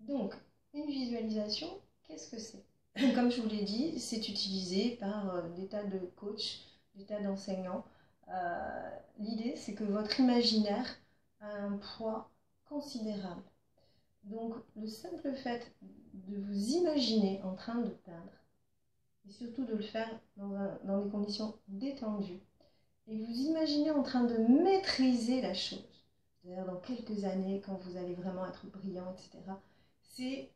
Donc, une visualisation, qu'est-ce que c'est? Comme je vous l'ai dit, c'est utilisé par des tas de coachs, des tas d'enseignants. L'idée, c'est que votre imaginaire a un poids considérable. Donc, le simple fait de vous imaginer en train de peindre, et surtout de le faire dans des conditions détendues, et vous imaginez en train de maîtriser la chose, c'est-à-dire dans quelques années, quand vous allez vraiment être brillant, etc., c'est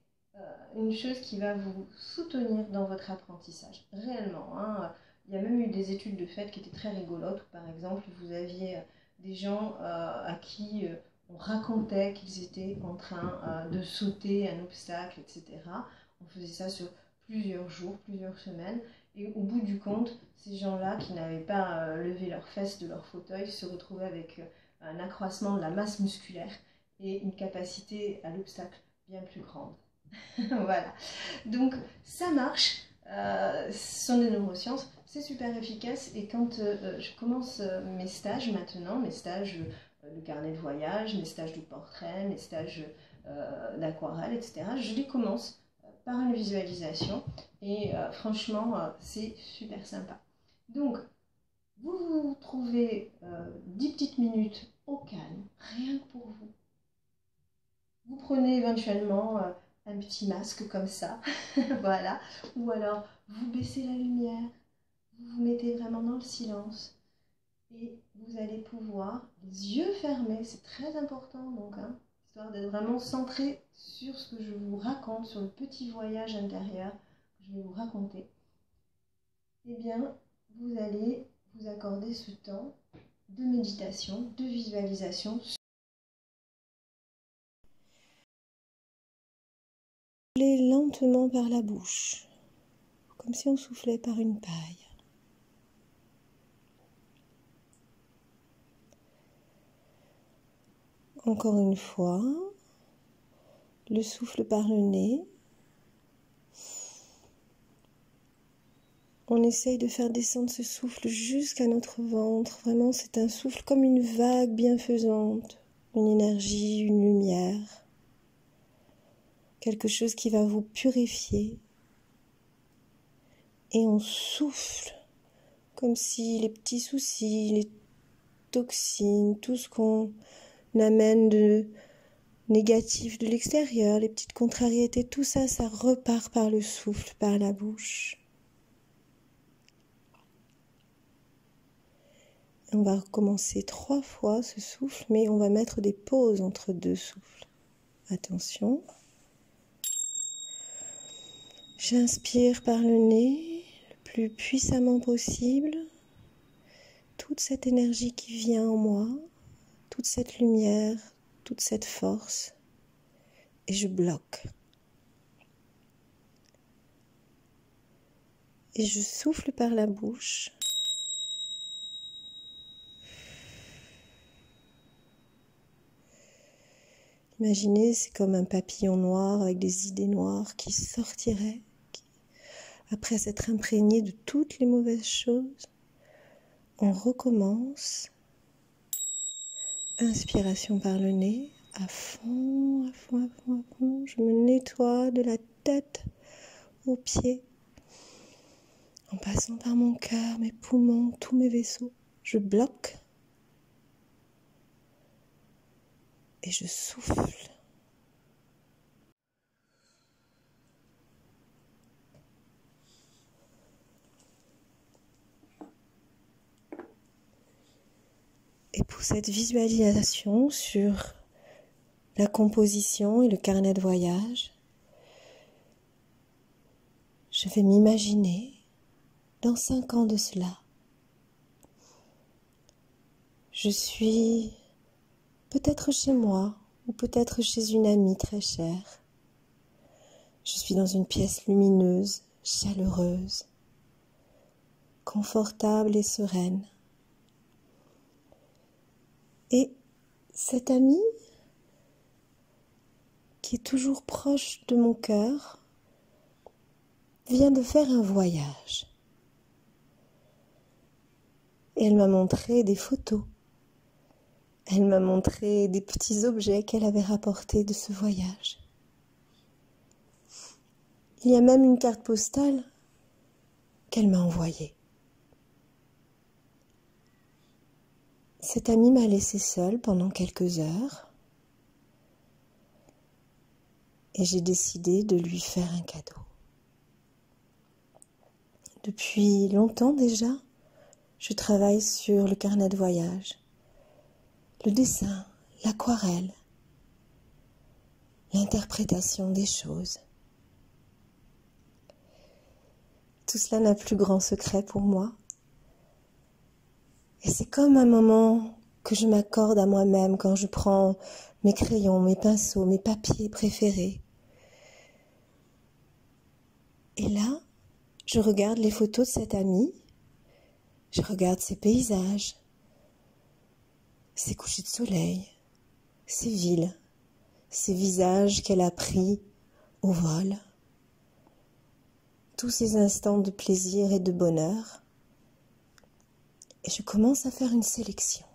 une chose qui va vous soutenir dans votre apprentissage, réellement. Hein. Il y a même eu des études de fait qui étaient très rigolotes, où par exemple, vous aviez des gens à qui on racontait qu'ils étaient en train de sauter un obstacle, etc. On faisait ça sur plusieurs jours, plusieurs semaines, et au bout du compte, ces gens-là qui n'avaient pas levé leurs fesses de leur fauteuil se retrouvaient avec un accroissement de la masse musculaire et une capacité à l'obstacle bien plus grande. Voilà, donc ça marche, ce sont des neurosciences, c'est super efficace, et quand je commence mes stages maintenant, mes stages de carnet de voyage, mes stages de portrait, mes stages d'aquarelle, etc., je les commence par une visualisation, et franchement, c'est super sympa. Donc, vous vous trouvez 10 petites minutes au calme, rien que pour vous. Vous prenez éventuellement un petit masque comme ça, voilà, ou alors vous baissez la lumière, vous vous mettez vraiment dans le silence, et vous allez pouvoir, les yeux fermés, c'est très important donc, hein, histoire d'être vraiment centré sur ce que je vous raconte, sur le petit voyage intérieur que je vais vous raconter. Eh bien, vous allez vous accorder ce temps de méditation, de visualisation. Soufflez lentement par la bouche, comme si on soufflait par une paille. Encore une fois, le souffle par le nez. On essaye de faire descendre ce souffle jusqu'à notre ventre. Vraiment, c'est un souffle comme une vague bienfaisante, une énergie, une lumière. Quelque chose qui va vous purifier. Et on souffle comme si les petits soucis, les toxines, tout ce qu'on amène de négatif de l'extérieur, les petites contrariétés, tout ça, ça repart par le souffle, par la bouche. On va recommencer 3 fois ce souffle, mais on va mettre des pauses entre 2 souffles. Attention. J'inspire par le nez le plus puissamment possible. Toute cette énergie qui vient en moi, toute cette lumière, toute cette force. Et je bloque. Et je souffle par la bouche. Imaginez, c'est comme un papillon noir avec des idées noires qui sortiraient après s'être imprégné de toutes les mauvaises choses. On recommence. Inspiration par le nez, à fond, à fond, à fond, à fond. Je me nettoie de la tête aux pieds, en passant par mon cœur, mes poumons, tous mes vaisseaux. Je bloque et je souffle. Et pour cette visualisation sur la composition et le carnet de voyage, je vais m'imaginer dans 5 ans de cela. Je suis peut-être chez moi ou peut-être chez une amie très chère. Je suis dans une pièce lumineuse, chaleureuse, confortable et sereine. Et cette amie, qui est toujours proche de mon cœur, vient de faire un voyage. Et elle m'a montré des photos. Elle m'a montré des petits objets qu'elle avait rapportés de ce voyage. Il y a même une carte postale qu'elle m'a envoyée. Cette amie m'a laissée seule pendant quelques heures et j'ai décidé de lui faire un cadeau. Depuis longtemps déjà, je travaille sur le carnet de voyage, le dessin, l'aquarelle, l'interprétation des choses. Tout cela n'a plus grand secret pour moi. Et c'est comme un moment que je m'accorde à moi-même quand je prends mes crayons, mes pinceaux, mes papiers préférés. Et là, je regarde les photos de cette amie, je regarde ses paysages, ses couchers de soleil, ses villes, ses visages qu'elle a pris au vol, tous ces instants de plaisir et de bonheur. Et je commence à faire une sélection.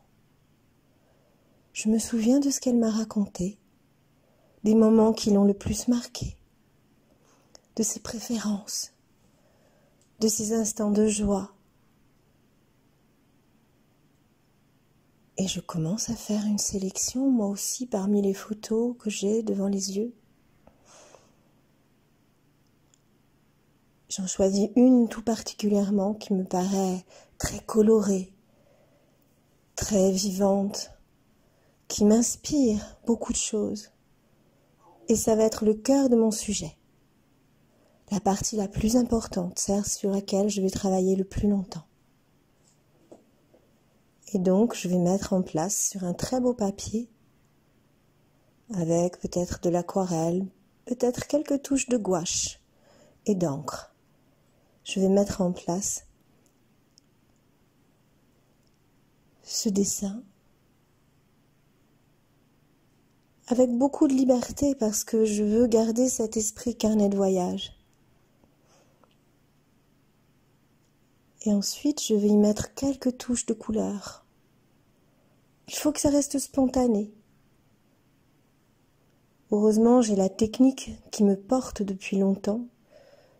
Je me souviens de ce qu'elle m'a raconté, des moments qui l'ont le plus marqué, de ses préférences, de ses instants de joie. Et je commence à faire une sélection, moi aussi, parmi les photos que j'ai devant les yeux. J'en choisis une tout particulièrement qui me paraît très colorée, très vivante, qui m'inspire beaucoup de choses. Et ça va être le cœur de mon sujet. La partie la plus importante, celle sur laquelle je vais travailler le plus longtemps. Et donc, je vais mettre en place sur un très beau papier, avec peut-être de l'aquarelle, peut-être quelques touches de gouache et d'encre. Je vais mettre en place ce dessin avec beaucoup de liberté parce que je veux garder cet esprit carnet de voyage. Et ensuite, je vais y mettre quelques touches de couleur. Il faut que ça reste spontané. Heureusement, j'ai la technique qui me porte depuis longtemps.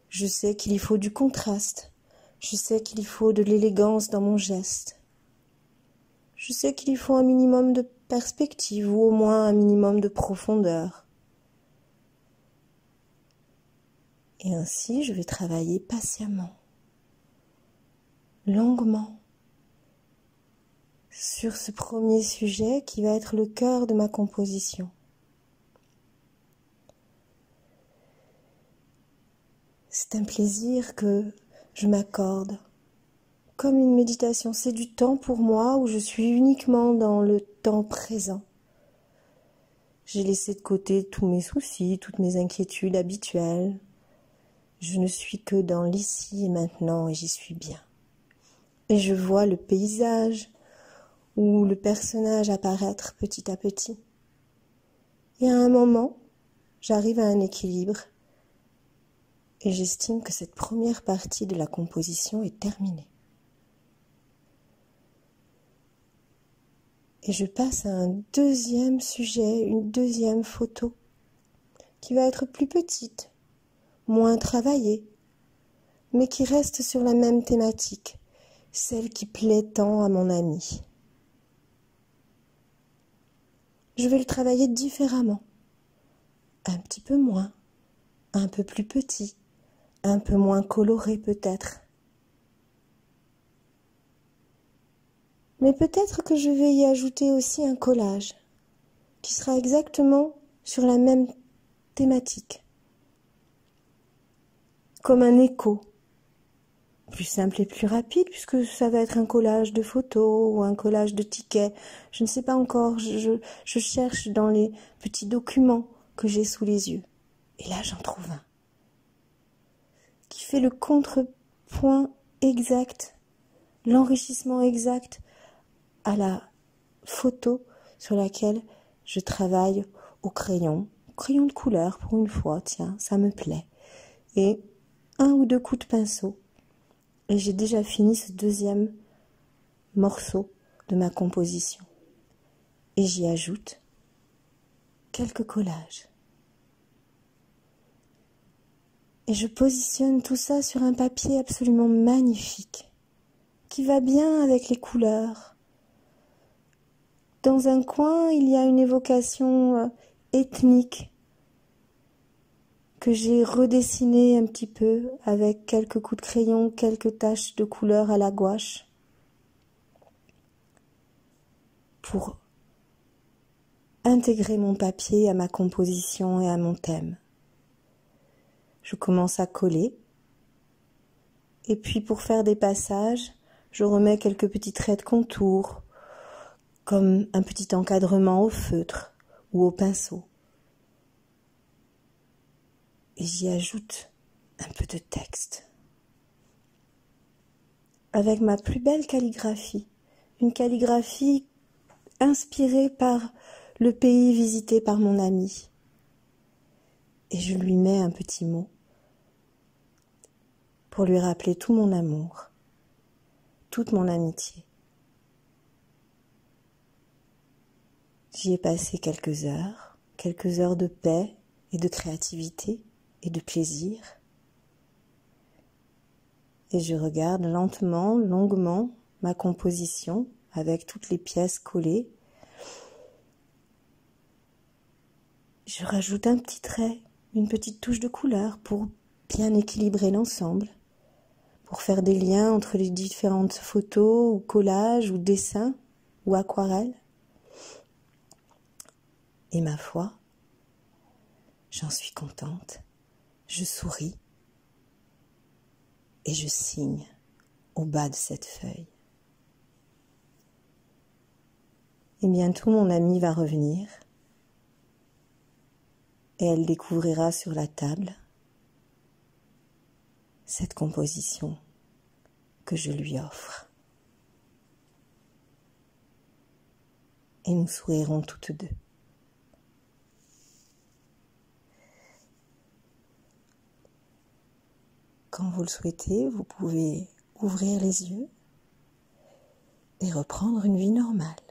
Je sais qu'il y faut du contraste. Je sais qu'il y faut de l'élégance dans mon geste. Je sais qu'il y faut un minimum de perspective ou au moins un minimum de profondeur. Et ainsi, je vais travailler patiemment, longuement, sur ce premier sujet qui va être le cœur de ma composition. C'est un plaisir que je m'accorde, comme une méditation. C'est du temps pour moi où je suis uniquement dans le temps présent. J'ai laissé de côté tous mes soucis, toutes mes inquiétudes habituelles. Je ne suis que dans l'ici et maintenant et j'y suis bien. Et je vois le paysage ou le personnage apparaître petit à petit. Et à un moment, j'arrive à un équilibre et j'estime que cette première partie de la composition est terminée. Et je passe à un deuxième sujet, une deuxième photo, qui va être plus petite, moins travaillée, mais qui reste sur la même thématique, celle qui plaît tant à mon ami. Je vais le travailler différemment, un petit peu moins, un peu plus petit, un peu moins coloré peut-être. Mais peut-être que je vais y ajouter aussi un collage, qui sera exactement sur la même thématique, comme un écho, plus simple et plus rapide, puisque ça va être un collage de photos ou un collage de tickets. Je ne sais pas encore, je cherche dans les petits documents que j'ai sous les yeux. Et là, j'en trouve un qui fait le contrepoint exact, l'enrichissement exact à la photo sur laquelle je travaille au crayon de couleur pour une fois, tiens, ça me plaît. Et un ou deux coups de pinceau. Et j'ai déjà fini ce deuxième morceau de ma composition. Et j'y ajoute quelques collages. Et je positionne tout ça sur un papier absolument magnifique, qui va bien avec les couleurs. Dans un coin, il y a une évocation ethnique que j'ai redessinée un petit peu avec quelques coups de crayon, quelques taches de couleur à la gouache pour intégrer mon papier à ma composition et à mon thème. Je commence à coller et puis pour faire des passages, je remets quelques petits traits de contour comme un petit encadrement au feutre ou au pinceau. Et j'y ajoute un peu de texte. Avec ma plus belle calligraphie, une calligraphie inspirée par le pays visité par mon ami. Et je lui mets un petit mot pour lui rappeler tout mon amour, toute mon amitié. J'y ai passé quelques heures de paix et de créativité et de plaisir. Et je regarde lentement, longuement ma composition avec toutes les pièces collées. Je rajoute un petit trait, une petite touche de couleur pour bien équilibrer l'ensemble, pour faire des liens entre les différentes photos ou collages ou dessins ou aquarelles. Et ma foi, j'en suis contente, je souris et je signe au bas de cette feuille. Et bientôt mon amie va revenir et elle découvrira sur la table cette composition que je lui offre. Et nous sourirons toutes deux. Quand vous le souhaitez, vous pouvez ouvrir les yeux et reprendre une vie normale.